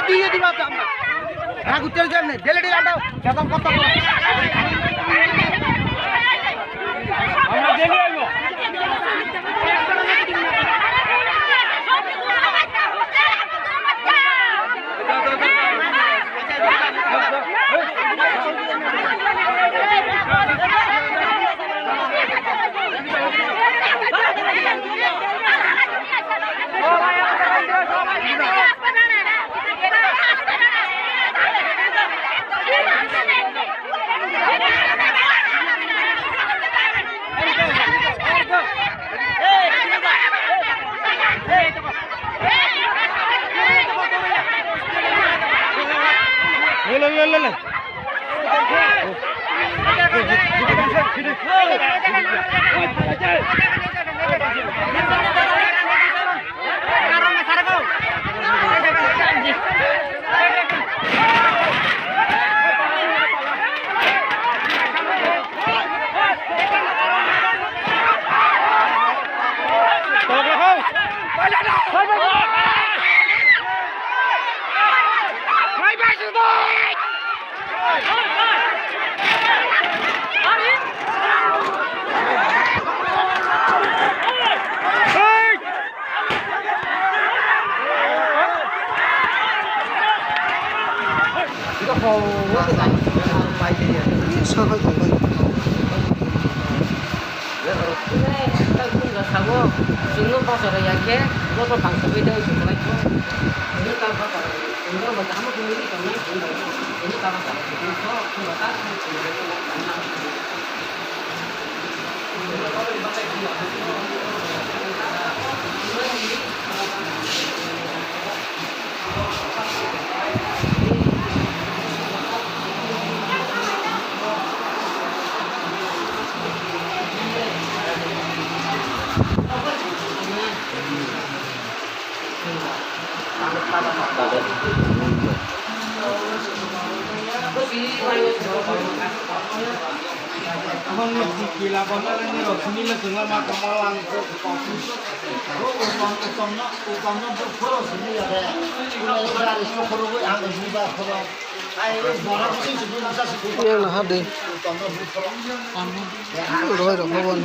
দিয়ে দিব আমরা হ্যাঁ গুটের জন্য ডেলিটি আন্ডা একদম কত আমরা ডেলি আইবো ले 사고 죽는 버섯을 이렇게 먹을 방법이 되어 있을 수가 있고 오늘 따라서 오늘 먼저 한번 분위기 때문에 오늘 따라서 그래서 그거 따뜻한 분위기를 Gila bener ini loh, sini lah makan malang utangnya berpuluh sini ya deh. Kalau dari sepuluh yang berubah kalau air barang sih sebelum bisa sepuluh. Yang lah deh. Utangnya berpuluh. Roy roh kawan.